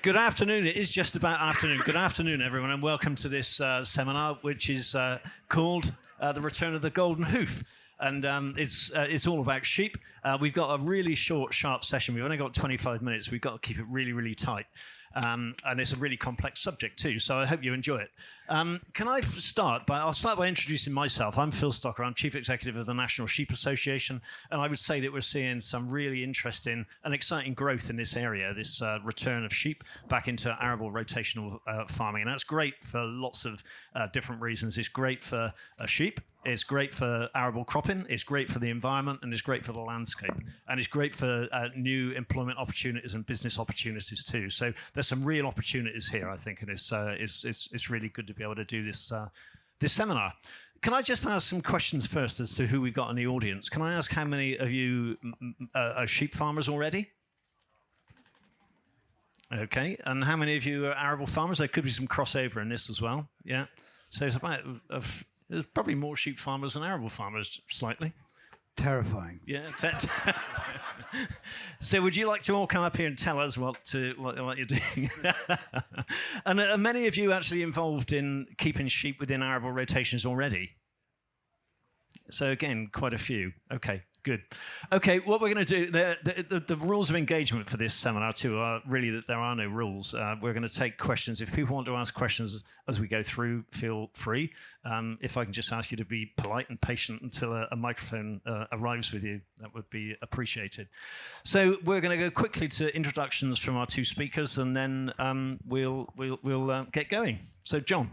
Good afternoon. It is just about afternoon. Good afternoon, everyone, and welcome to this seminar, which is called The Return of the Golden Hoof. And it's all about sheep. We've got a really short, sharp session. We've only got 25 minutes. We've got to keep it really, really tight. And it's a really complex subject too, so I hope you enjoy it. Can I start by introducing myself. I'm Phil Stocker. I'm Chief Executive of the National Sheep Association, and I would say that we're seeing some really interesting and exciting growth in this area, this return of sheep back into arable rotational farming. And that's great for lots of different reasons. It's great for sheep. It's great for arable cropping, it's great for the environment, and it's great for the landscape. And it's great for new employment opportunities and business opportunities too. So there's some real opportunities here, I think, and it's really good to be able to do this seminar. Can I just ask some questions first as to who we've got in the audience? Can I ask how many of you are sheep farmers already? Okay, and how many of you are arable farmers? There could be some crossover in this as well. Yeah, so it's about... There's probably more sheep farmers than arable farmers, slightly. Terrifying. Yeah. So would you like to all come up here and tell us what you're doing? And are many of you actually involved in keeping sheep within arable rotations already? So again, quite a few. Okay. Good. Okay, what we're going to do, the rules of engagement for this seminar too are really that there are no rules. We're going to take questions. If people want to ask questions as we go through, feel free. If I can just ask you to be polite and patient until a microphone arrives with you, that would be appreciated. So we're going to go quickly to introductions from our two speakers, and then we'll get going. So John.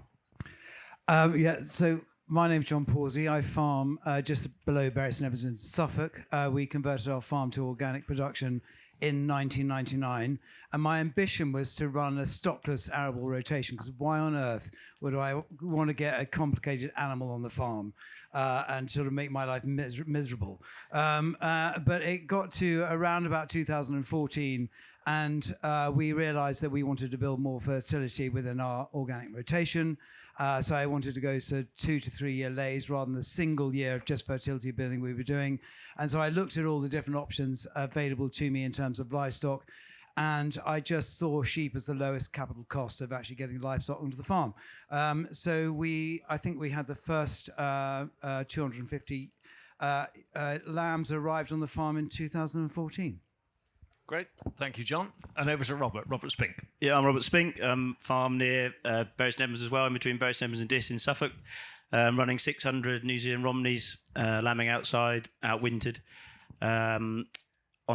My name's John Pawsey. I farm just below Bury St Edmunds in Suffolk. We converted our farm to organic production in 1999, and my ambition was to run a stockless arable rotation, because why on earth would I want to get a complicated animal on the farm and sort of make my life miserable? But it got to around about 2014, and we realized that we wanted to build more fertility within our organic rotation. So I wanted to go to 2 to 3 year lays rather than the single year of just fertility building we were doing. And so I looked at all the different options available to me in terms of livestock, and I just saw sheep as the lowest capital cost of actually getting livestock onto the farm. So I think we had the first 250 lambs arrived on the farm in 2014. Great. Thank you, John. And over to Robert Spink. Yeah, I'm Robert Spink. Farm near Bury St Edmunds as well, in between Bury St Edmunds and Diss in Suffolk. Running 600 New Zealand Romneys, lambing outside, outwintered. On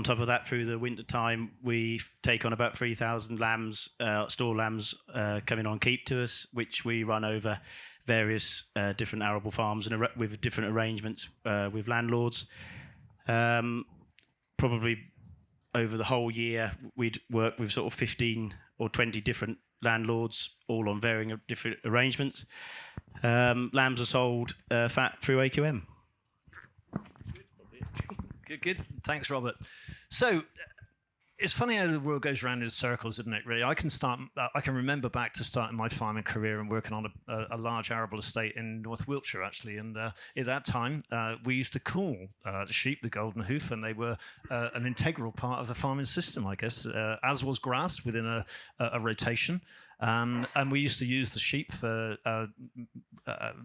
top of that, through the winter time, we take on about 3,000 lambs, store lambs coming on keep to us, which we run over various different arable farms and with different arrangements with landlords. Probably over the whole year, we'd work with sort of 15 or 20 different landlords, all on varying different arrangements. Lambs are sold fat through AQM. Good. Thanks, Robert. So it's funny how the world goes around in circles, isn't it, really? I can remember back to starting my farming career and working on a large arable estate in North Wiltshire, actually. And at that time, we used to call the sheep the golden hoof, and they were an integral part of the farming system, I guess, as was grass within a rotation. And we used to use the sheep for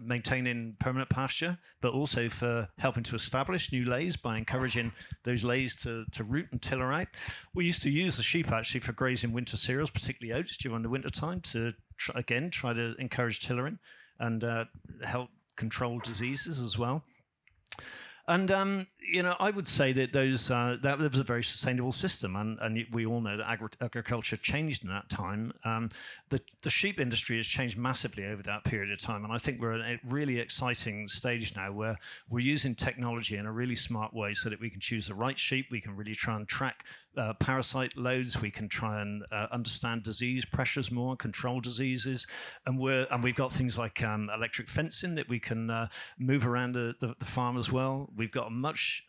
maintaining permanent pasture, but also for helping to establish new lays by encouraging those lays to root and tiller out. We used to use the sheep actually for grazing winter cereals, particularly oats during the winter time, to try to encourage tillering and help control diseases as well. And I would say that that was a very sustainable system, and we all know that agriculture changed in that time. The sheep industry has changed massively over that period of time, and I think we're at a really exciting stage now where we're using technology in a really smart way so that we can choose the right sheep. We can really try and track parasite loads. We can try and understand disease pressures more, control diseases, and we've got things like electric fencing that we can move around the farm as well. We've got a much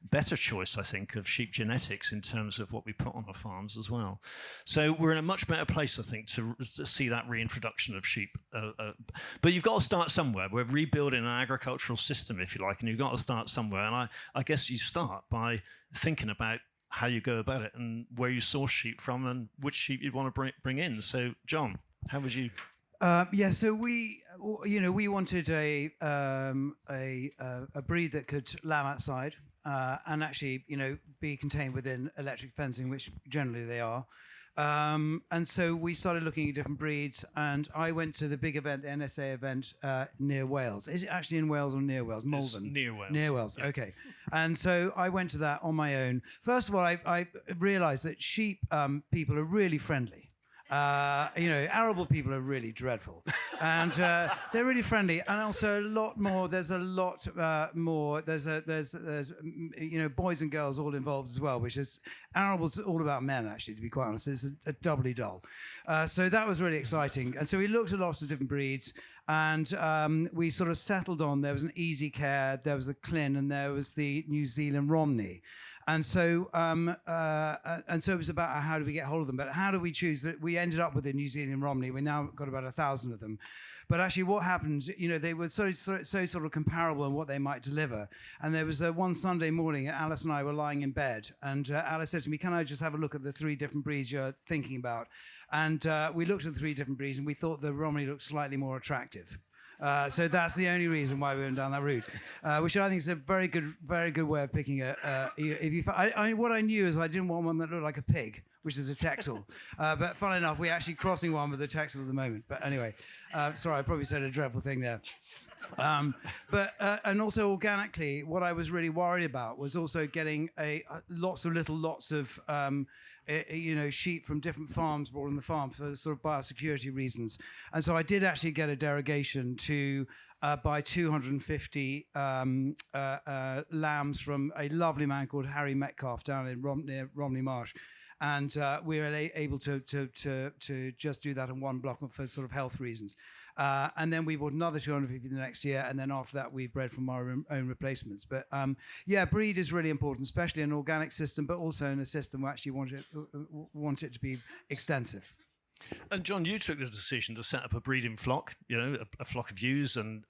better choice, I think, of sheep genetics in terms of what we put on our farms as well. So we're in a much better place, I think, to see that reintroduction of sheep. But you've got to start somewhere. We're rebuilding an agricultural system, if you like, and you've got to start somewhere. And I guess you start by thinking about how you go about it and where you source sheep from and which sheep you'd want to bring in. So, John, how would you? So we wanted a breed that could lamb outside and actually, be contained within electric fencing, which generally they are. And so we started looking at different breeds, and I went to the big event, the NSA event near Wales. Is it actually in Wales or near Wales? Malvern. It's near Wales. Near Wales, yeah. okay. And so I went to that on my own. First of all, I realised that sheep people are really friendly. Arable people are really dreadful, and they're really friendly, and also a lot more. There's a lot more. There's boys and girls all involved as well, which is arable's all about men, actually, to be quite honest. It's a doubly dull. So that was really exciting, and so we looked at lots of different breeds, and we sort of settled on there was an Easy Care, there was a Clin, and there was the New Zealand Romney. And so it was about how do we get hold of them, but how do we choose that? We ended up with the New Zealand Romney. We now got about 1,000 of them. But actually what happened, they were so sort of comparable in what they might deliver. And there was one Sunday morning, Alice and I were lying in bed, and Alice said to me, can I just have a look at the 3 different breeds you're thinking about? And we looked at the 3 different breeds, and we thought the Romney looked slightly more attractive. So that's the only reason why we went down that route, which I think is a very good way of picking what I knew is I didn't want one that looked like a pig, which is a Texel. But funnily enough, we're actually crossing one with a Texel at the moment. But anyway, sorry, I probably said a dreadful thing there. And also organically, what I was really worried about was also getting lots of sheep from different farms brought on the farm for sort of biosecurity reasons. And so I did actually get a derogation to buy 250 lambs from a lovely man called Harry Metcalf down in near Romney Marsh. And we were able to just do that in one block for sort of health reasons. And then we bought another 250 the next year, and then after that we bred from our own replacements. But breed is really important, especially in an organic system, but also in a system where actually want it to be extensive. And John, you took the decision to set up a breeding flock, a flock of ewes and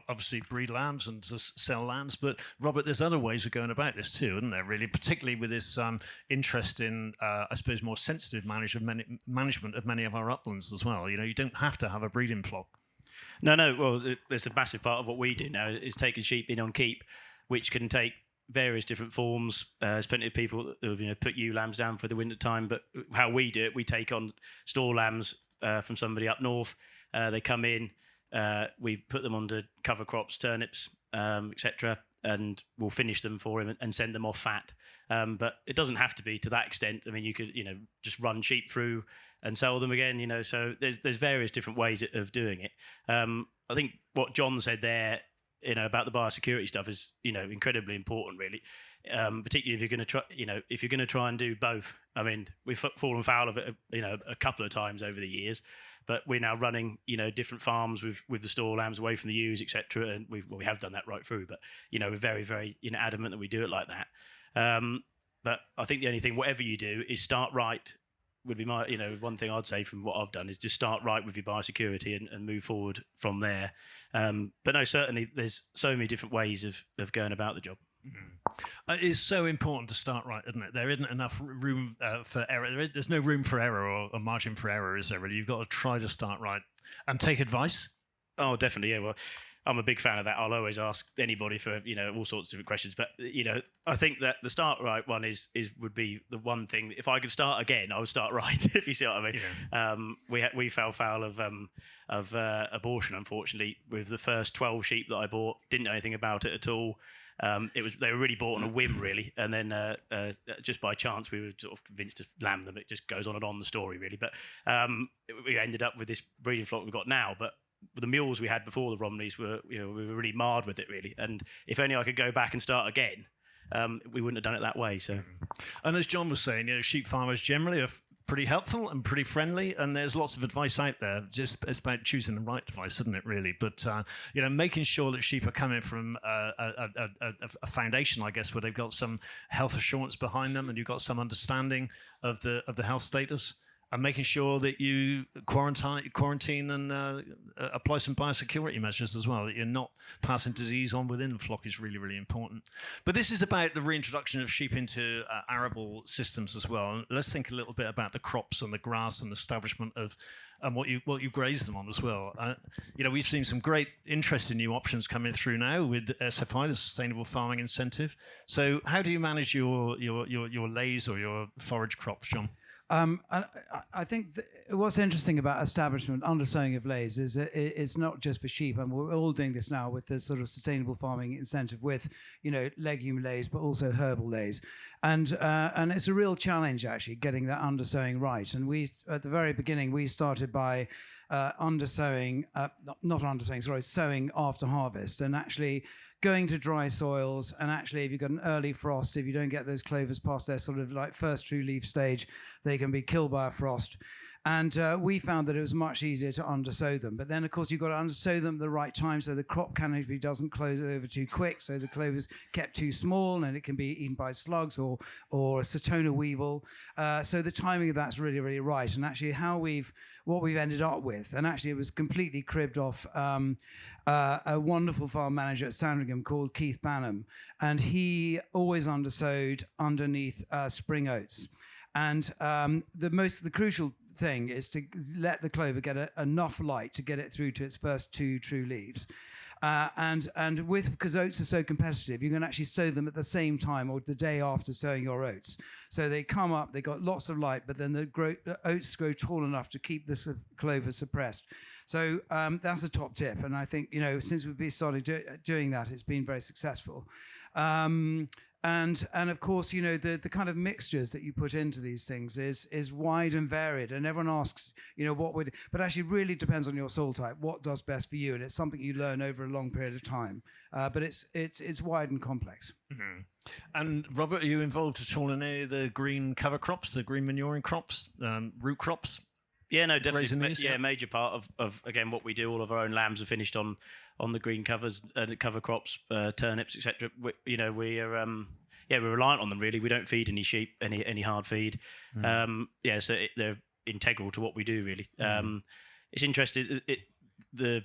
obviously breed lambs and to sell lambs. But Robert, there's other ways of going about this too, isn't there, really? Particularly with this interest in, I suppose, more sensitive management of many of our uplands as well. You don't have to have a breeding flock. No. Well, there's a massive part of what we do now is taking sheep in on keep, which can take various different forms. There's plenty of people that put ewe lambs down for the winter time, but how we do it, we take on store lambs from somebody up north. They come in, we put them onto cover crops, turnips, etc., and we'll finish them for him and send them off fat. But it doesn't have to be to that extent. I mean, you could just run sheep through and sell them again. So there's various different ways of doing it. I think what John said there, about the biosecurity stuff is, incredibly important, really. Particularly if you're going to try, if you're going to try and do both. I mean, we've fallen foul of it, a couple of times over the years, but we're now running, different farms with the store lambs away from the ewes, etc. And we have done that right through, but we're very, very adamant that we do it like that. But I think the only thing, whatever you do, is start right. Would be my, one thing I'd say from what I've done is just start right with your biosecurity and move forward from there. But no, certainly there's so many different ways of going about the job. Mm-hmm. It is so important to start right, isn't it? There isn't enough room for error. There's no room for error or a margin for error, is there really? You've got to try to start right and take advice. Oh, definitely, yeah. Well, I'm a big fan of that. I'll always ask anybody for all sorts of different questions. But I think that the start right one would be the one thing. If I could start again, I would start right. If you see what I mean. Yeah. We fell foul of abortion, unfortunately, with the first 12 sheep that I bought. Didn't know anything about it at all. They were really bought on a whim, really, and then just by chance we were sort of convinced to lamb them. It just goes on and on, the story, really. But we ended up with this breeding flock we've got now, but the mules we had before the Romneys were, we were really marred with it, really. And if only I could go back and start again, we wouldn't have done it that way. So, and as John was saying, sheep farmers generally are pretty helpful and pretty friendly, and there's lots of advice out there. Just it's about choosing the right advice, isn't it, really? But making sure that sheep are coming from a foundation, I guess, where they've got some health assurance behind them, and you've got some understanding of the health status. and making sure that you quarantine and apply some biosecurity measures as well, that you're not passing disease on within the flock is really, really important. But this is about the reintroduction of sheep into arable systems as well. And let's think a little bit about the crops and the grass and the establishment of and what you graze them on as well. We've seen some great interesting new options coming through now with SFI, the Sustainable Farming Incentive. So how do you manage your lays or your forage crops, John? I think what's interesting about establishment, undersowing of lays, is it's not just for sheep, and we're all doing this now with the sort of sustainable farming incentive with, legume lays, but also herbal lays, and it's a real challenge actually getting that undersowing right. And we, at the very beginning, we started by sowing after harvest, and actually going to dry soils, and actually if you've got an early frost, if you don't get those clovers past their sort of like first true leaf stage, they can be killed by a frost. And we found that it was much easier to undersow them. But then, of course, you've got to undersow them at the right time so the crop canopy doesn't close over too quick, so the clover's kept too small and it can be eaten by slugs or a Satona weevil. So the timing of that's really, really right. And actually what we've ended up with, and actually it was completely cribbed off a wonderful farm manager at Sandringham called Keith Banham, and he always undersowed underneath spring oats. And the crucial thing is to let the clover get enough light to get it through to its first 2 true leaves. Because oats are so competitive, you can actually sow them at the same time or the day after sowing your oats. So they come up, they got lots of light, but then the oats grow tall enough to keep the clover suppressed. So that's a top tip. And I think, since we've started doing that, it's been very successful. And of course, the kind of mixtures that you put into these things is wide and varied. And everyone asks, but actually really depends on your soil type, what does best for you. And it's something you learn over a long period of time. But it's wide and complex. Mm-hmm. And Robert, are you involved at all in any of the green cover crops, the green manuring crops, root crops? Yeah, no, definitely. Major part of again what we do. All of our own lambs are finished on the green covers, cover crops, turnips, etc. We're reliant on them really. We don't feed any sheep, any hard feed. So they're integral to what we do really. It's interesting. The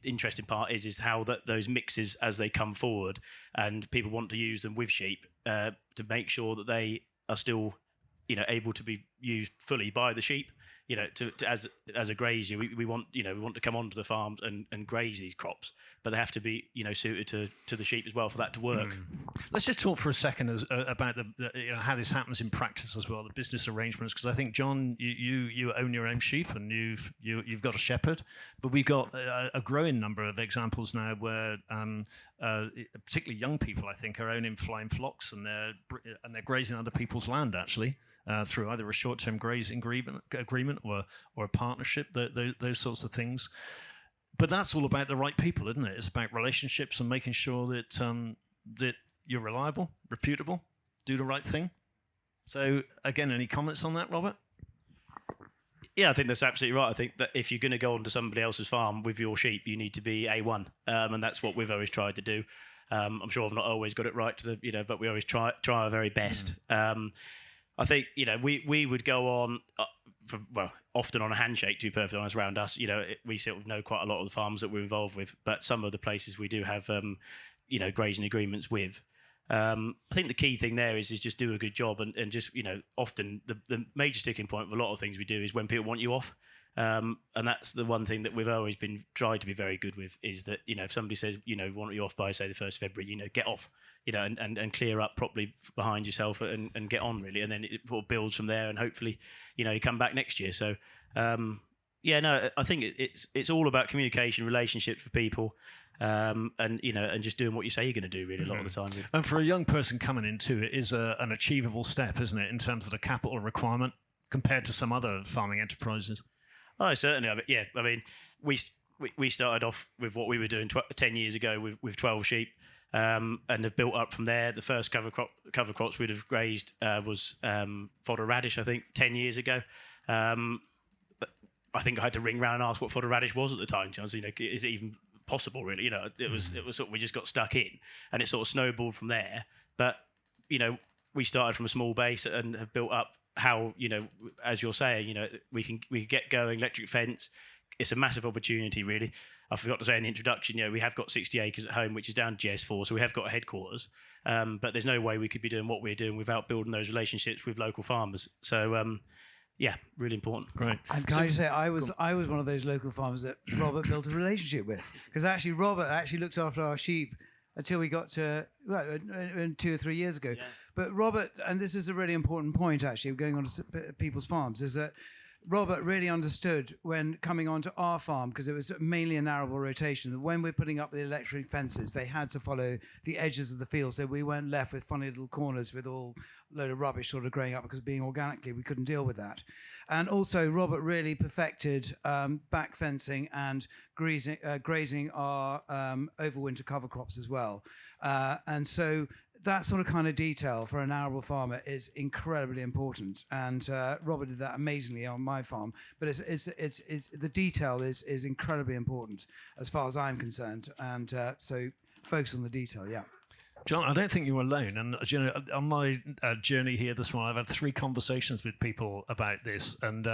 interesting part is how those mixes as they come forward, and people want to use them with sheep to make sure that they are still able to be used fully by the sheep. As a grazier, we want to come onto the farms and graze these crops, but they have to be suited to the sheep as well for that to work. Let's just talk for a second about how this happens in practice as well, the business arrangements, because I think, John, you own your own sheep and you've got a shepherd, but we've got a growing number of examples now where particularly young people, I think, are owning flying flocks and they're grazing other people's land actually. Through either a short-term grazing agreement or a partnership, those sorts of things. But that's all about the right people, isn't it? It's about relationships and making sure that you're reliable, reputable, do the right thing. So, again, any comments on that, Robert? Yeah, I think that's absolutely right. I think that if you're going to go onto somebody else's farm with your sheep, you need to be A1, and that's what we've always tried to do. I'm sure I've not always got it right, but we always try our very best. I think, we would go on, often on a handshake, to be perfectly honest, around us. We sort of know quite a lot of the farms that we're involved with, but some of the places we do have, grazing agreements with. I think the key thing there is just do a good job and just, often the major sticking point of a lot of things we do is when people want you off. And that's the one thing that we've always been tried to be very good with is that, if somebody says, want you off by, say, the 1st of February, get off, and clear up properly behind yourself and get on really. And then it sort of builds from there and hopefully, you come back next year. So, I think it's all about communication, relationships with people. And just doing what you say you're going to do really a lot of the time. And for a young person coming into it is an achievable step, isn't it, in terms of the capital requirement compared to some other farming enterprises? Oh, certainly. I mean, we started off with what we were doing 10 years ago with 12 sheep, and have built up from there. The first cover crops we'd have grazed was fodder radish, I think, 10 years ago. I think I had to ring round and ask what fodder radish was at the time. Is it even possible, really? It was sort of, we just got stuck in, and it sort of snowballed from there. But we started from a small base and have built up how, as you're saying, we can get going, electric fence. It's a massive opportunity, really. I forgot to say in the introduction, we have got 60 acres at home, which is down to GS4, so we have got a headquarters. But there's no way we could be doing what we're doing without building those relationships with local farmers. So, yeah, really important. Great. And can I just say, I was one of those local farmers that Robert built a relationship with, because actually Robert looked after our sheep until we got to 2 or 3 years ago. Yeah. But Robert, and this is a really important point actually, going on to people's farms, is that Robert really understood when coming onto our farm, because it was mainly an arable rotation, that when we're putting up the electric fences, they had to follow the edges of the field, so we weren't left with funny little corners with all load of rubbish sort of growing up, because being organically, we couldn't deal with that. And also, Robert really perfected back fencing and grazing our overwinter cover crops as well. And so that sort of kind of detail for an arable farmer is incredibly important, and Robert did that amazingly on my farm. But it's the detail is incredibly important as far as I'm concerned, and so focus on the detail. Yeah. John, I don't think you're alone. And on my journey here this morning, I've had 3 conversations with people about this, and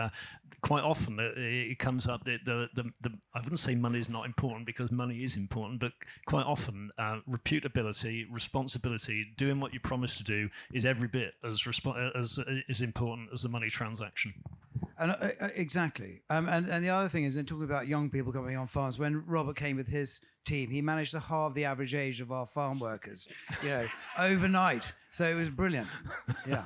quite often it comes up that I wouldn't say money is not important, because money is important, but quite often reputability, responsibility, doing what you promise to do is every bit as important as the money transaction. And exactly. And the other thing is, in talking about young people coming on farms, when Robert came with his team, he managed to halve the average age of our farm workers, overnight. So it was brilliant. Yeah.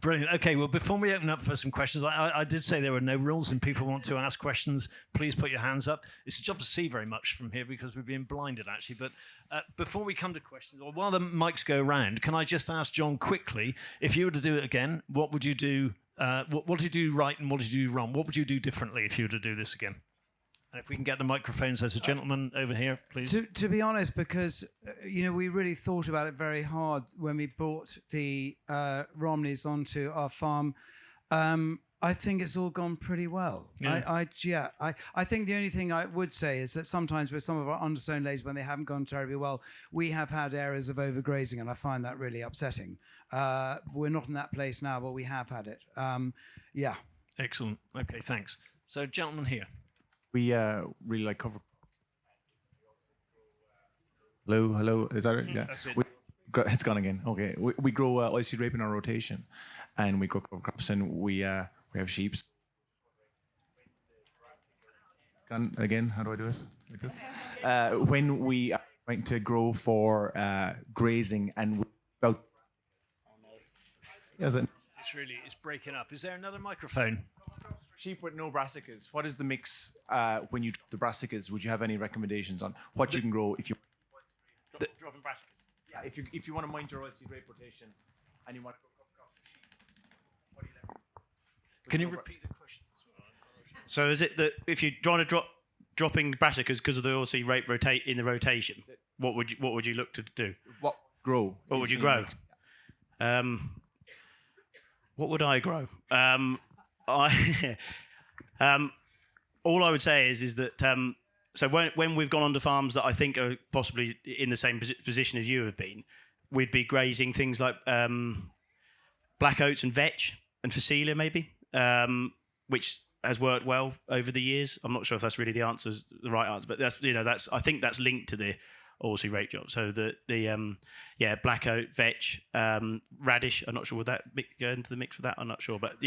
Brilliant. Okay, well, before we open up for some questions, I did say there were no rules, and people want to ask questions, please put your hands up. It's a job to see very much from here because we're being blinded, actually. But before we come to questions, or while the mics go around, can I just ask John quickly, if you were to do it again, what would you do? What did you do right and what did you do wrong? What would you do differently if you were to do this again? And if we can get the microphones, there's a gentleman over here, please. To be honest, because we really thought about it very hard when we brought the Romneys onto our farm. I think it's all gone pretty well. Yeah. I think the only thing I would say is that sometimes with some of our undersown lays, when they haven't gone terribly well, we have had areas of overgrazing, and I find that really upsetting. We're not in that place now, but we have had it. Yeah. Excellent. Okay, thanks. So, gentleman here. We really like cover. Hello, is that it? Yeah. That's it. It's gone again. Okay, we grow oilseed rape in our rotation, and we grow cover crops, and we have sheep. Gone again. How do I do it? Like this. When we are trying to grow for grazing, and about. Is it? It's breaking up. Is there another microphone? Sheep with no brassicas. What is the mix when you drop the brassicas? Would you have any recommendations on what you can grow if you Dropping brassicas. Yeah, if you want to mind your oilseed rape rotation and you want to grow cover crops for sheep, what do you like? Can you repeat the question? So is it that if you're trying to dropping brassicas because of the oilseed rape rotate in the rotation, what would you look to do? What grow? What would you grow? What would I grow? All I would say is that so when we've gone onto farms that I think are possibly in the same position as you have been, we'd be grazing things like black oats and vetch and phacelia maybe, which has worked well over the years. I'm not sure if that's really the right answer, but that's I think that's linked to the oilseed rape job. So the black oat, vetch, radish. I'm not sure would that go into the mix for that. I'm not sure, but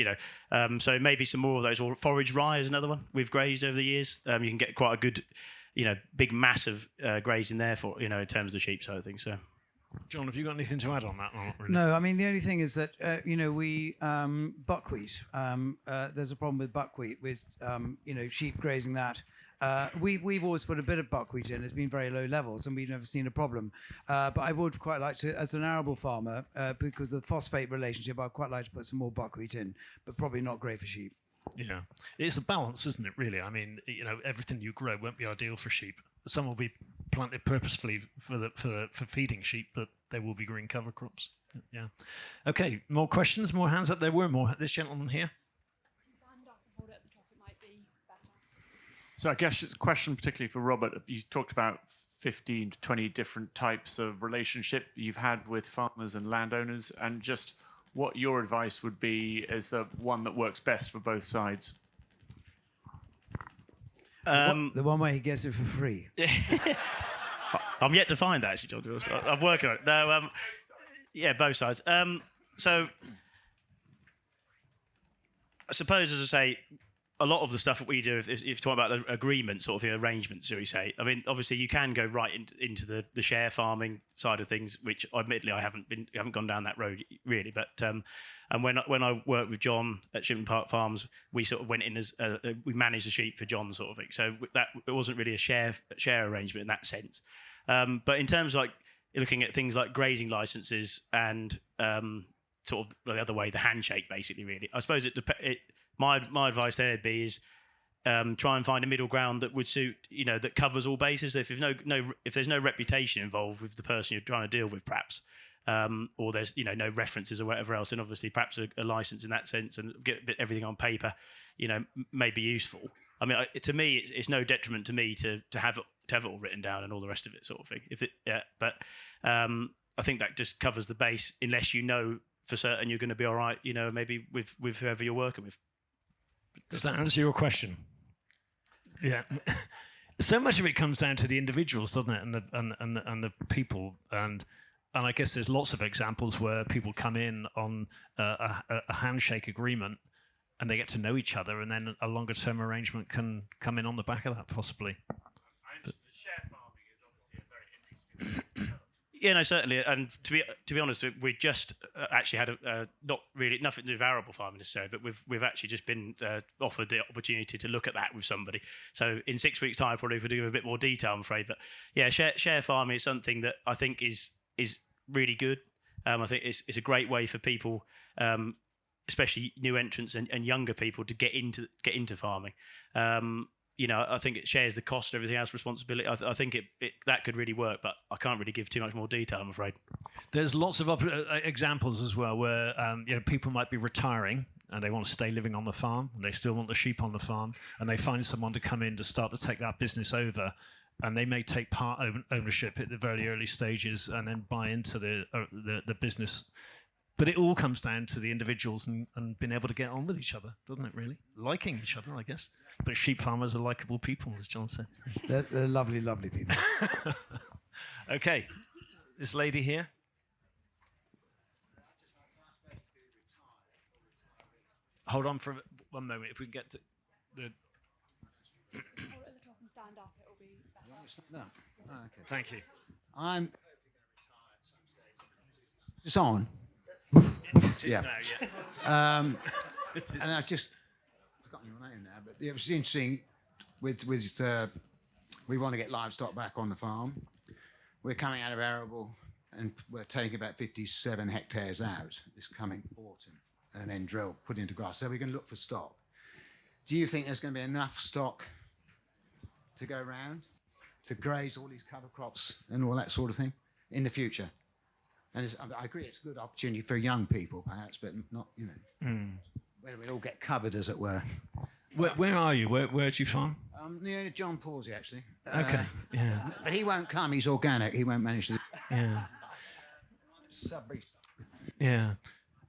so maybe some more of those. Or forage rye is another one we've grazed over the years. You can get quite a good, big mass of grazing there for in terms of the sheep side of things. So. John, have you got anything to add on that? Or not really? No, I mean, the only thing is that, we buckwheat. There's a problem with buckwheat with, sheep grazing that. We've always put a bit of buckwheat in. It's been very low levels, and we've never seen a problem. But I would quite like to, as an arable farmer, because of the phosphate relationship, I'd quite like to put some more buckwheat in, but probably not great for sheep. Yeah, it's a balance, isn't it? Really, I mean, everything you grow won't be ideal for sheep. Some will be planted purposefully for feeding sheep, but they will be green cover crops. Yeah. Okay, more questions, more hands up. There were more. This gentleman here. So I guess it's a question particularly for Robert. You talked about 15 to 20 different types of relationship you've had with farmers and landowners, and just what your advice would be as the one that works best for both sides. The one where he gets it for free. I'm yet to find that, actually, John. I'm working on it. No, yeah, both sides. So I suppose, as I say, a lot of the stuff that we do, if you're talking about agreement, sort of arrangements, shall we say, I mean, obviously you can go right into the share farming side of things, which admittedly I haven't gone down that road really. But and when I worked with John at Shipman Park Farms, we sort of went in as we managed the sheep for John, sort of thing. So that it wasn't really a share arrangement in that sense. But in terms of like looking at things like grazing licenses and sort of the other way, the handshake, basically, really, I suppose my advice there would be is try and find a middle ground that would suit, that covers all bases. If there's no reputation involved with the person you're trying to deal with, perhaps, or there's no references or whatever else, and obviously perhaps a license in that sense and get everything on paper, may be useful. I mean, to me, it's no detriment to me to have it all written down and all the rest of it, sort of thing. But I think that just covers the base, unless you know for certain you're going to be all right, maybe with whoever you're working with. Does that answer your question? Yeah. So much of it comes down to the individuals, doesn't it, and the people, and I guess there's lots of examples where people come in on a handshake agreement, and they get to know each other, and then a longer term arrangement can come in on the back of that, possibly. The share farming is obviously a very interesting. Yeah, no, certainly. And to be honest, we just actually had not really nothing to do with arable farming necessarily, but we've actually just been offered the opportunity to look at that with somebody. So in 6 weeks' time, probably we'll do a bit more detail, I'm afraid. But yeah, share farming is something that I think is really good. I think it's a great way for people, especially new entrants and younger people, to get into farming. I think it shares the cost and everything else, responsibility. I think that could really work, but I can't really give too much more detail, I'm afraid. There's lots of examples as well where people might be retiring and they want to stay living on the farm and they still want the sheep on the farm, and they find someone to come in to start to take that business over, and they may take part ownership at the very early stages and then buy into the business. But it all comes down to the individuals and being able to get on with each other, doesn't it, really? Liking each other, I guess. But sheep farmers are likeable people, as John said. They're lovely, lovely people. Okay. This lady here. Hold on for one moment. If we can get to the... Hold it at the top and stand up, it'll be better. No. Oh, okay. Thank you. I'm. It's on. It is Yeah. now, yeah. And I've just forgotten your name now, but it was interesting. With we want to get livestock back on the farm. We're coming out of arable, and we're taking about 57 hectares out this coming autumn, and then put into grass. So we're going to look for stock. Do you think there's going to be enough stock to go around to graze all these cover crops and all that sort of thing in the future? And I agree, it's a good opportunity for young people, perhaps, but not, where we all get covered, as it were. Where are you? Where do you farm? Near John Pawsey, actually. Okay, yeah. But he won't come. He's organic. He won't manage to. Yeah. Sudbury. Yeah.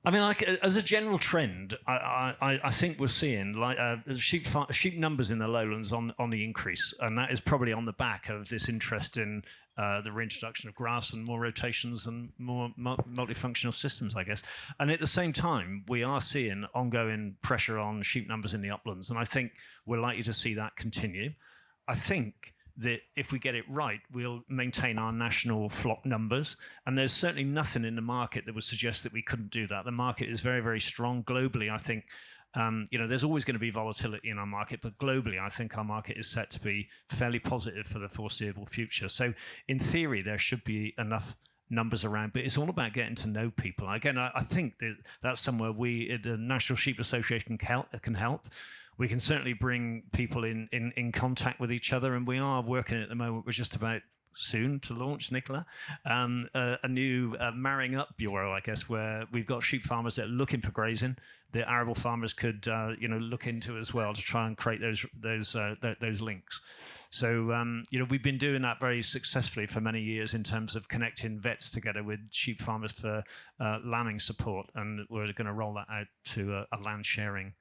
I mean, like as a general trend, I think we're seeing sheep numbers in the lowlands on the increase, and that is probably on the back of this interest in the reintroduction of grass and more rotations and more multifunctional systems, I guess. And at the same time, we are seeing ongoing pressure on sheep numbers in the uplands, and I think we're likely to see that continue. I think that if we get it right, we'll maintain our national flock numbers. And there's certainly nothing in the market that would suggest that we couldn't do that. The market is very, very strong globally. I think, there's always going to be volatility in our market, but globally, I think our market is set to be fairly positive for the foreseeable future. So in theory, there should be enough numbers around, but it's all about getting to know people. Again, I think that's somewhere the National Sheep Association can help. We can certainly bring people in contact with each other, and we are working at the moment. We're just about soon to launch, Nicola, a new marrying up bureau, I guess, where we've got sheep farmers that are looking for grazing. The arable farmers could, look into as well to try and create those links. So, we've been doing that very successfully for many years in terms of connecting vets together with sheep farmers for lambing support, and we're going to roll that out to a land sharing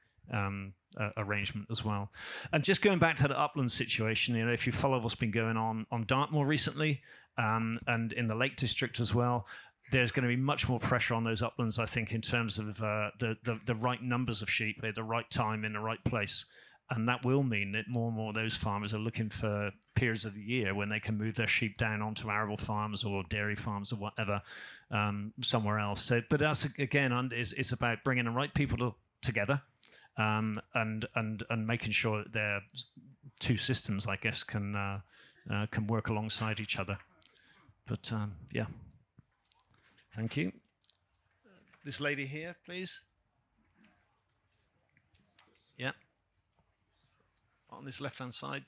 arrangement as well. And just going back to the upland situation, if you follow what's been going on Dartmoor recently, and in the Lake District as well, there's going to be much more pressure on those uplands, I think, in terms of the right numbers of sheep at the right time in the right place. And that will mean that more and more of those farmers are looking for periods of the year when they can move their sheep down onto arable farms or dairy farms or whatever, somewhere else. So, but that's, again, it's about bringing the right people together, and making sure that their two systems, I guess, can work alongside each other. But yeah, thank you. This lady here, please. Yeah. On this left-hand side.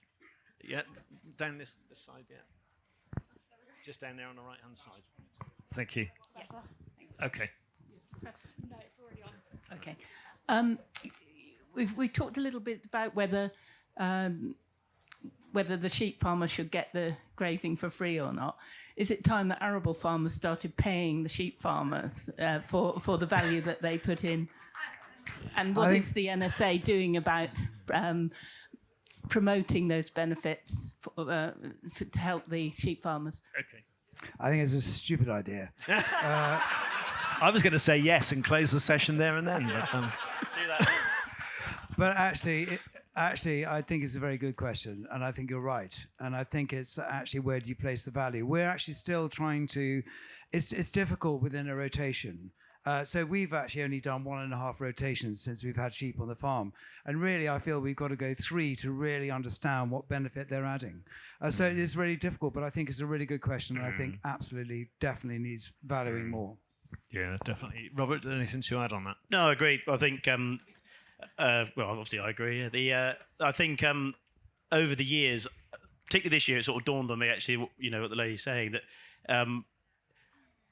Yeah, down this side. Yeah. Just down there on the right-hand side. Thank you. Okay. No, it's already on. Okay. We've talked a little bit about whether the sheep farmer should get the grazing for free or not. Is it time that arable farmers started paying the sheep farmers for the value that they put in? And what is the NSA doing about promoting those benefits to help the sheep farmers? Okay. I think it's a stupid idea. I was going to say yes and close the session there and then. But, Do that. But actually, I think it's a very good question, and I think you're right. And I think it's actually, where do you place the value? We're actually still trying to. It's difficult within a rotation. So we've actually only done 1.5 rotations since we've had sheep on the farm. And really, I feel we've got to go 3 to really understand what benefit they're adding. So it is really difficult, but I think it's a really good question, and I think absolutely, definitely needs valuing more. yeah, definitely. Robert, anything to add on that? No, I agree. I think, well, obviously I agree. I think over the years, particularly this year, it sort of dawned on me, actually, what the lady's saying, that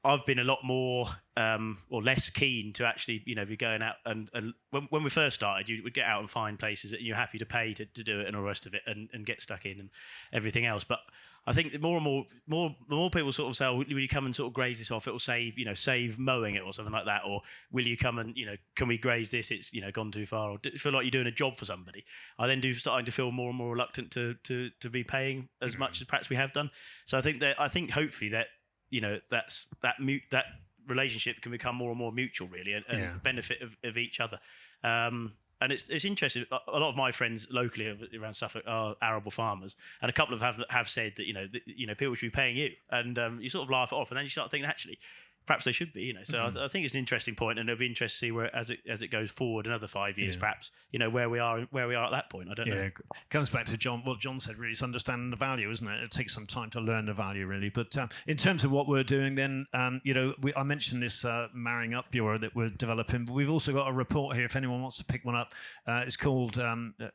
I've been a lot more or less keen to actually, be going out and when we first started, you would get out and find places that you're happy to pay to do it and all the rest of it and get stuck in and everything else. But I think that more and more people sort of say, oh, will you come and sort of graze this off? It will save mowing it or something like that. Or will you come and, can we graze this? It's, gone too far. Or feel like you're doing a job for somebody. I then starting to feel more and more reluctant to be paying as much as perhaps we have done. So I think hopefully that, that relationship can become more and more mutual, really, and benefit of each other. And it's interesting. A lot of my friends locally around Suffolk are arable farmers, and a couple have said that people should be paying you, and you sort of laugh it off, and then you start thinking actually, perhaps they should be. So I think it's an interesting point, and it'll be interesting to see where as it goes forward another 5 years, perhaps where we are at that point. I don't know. It comes back to what John said. Really, it's understanding the value, isn't it? It takes some time to learn the value, really. But in terms of what we're doing, then I mentioned this marrying up bureau that we're developing. But we've also got a report here. If anyone wants to pick one up, it's called.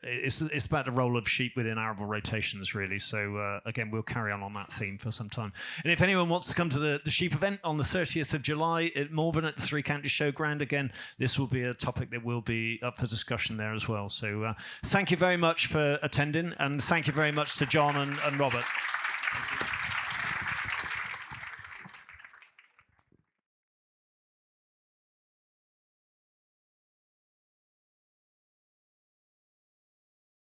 It's about the role of sheep within arable rotations, really. So again, we'll carry on that theme for some time. And if anyone wants to come to the sheep event on the 30th of July at Malvern at the Three Counties Showground, again, this will be a topic that will be up for discussion there as well. So thank you very much for attending, and thank you very much to John and Robert.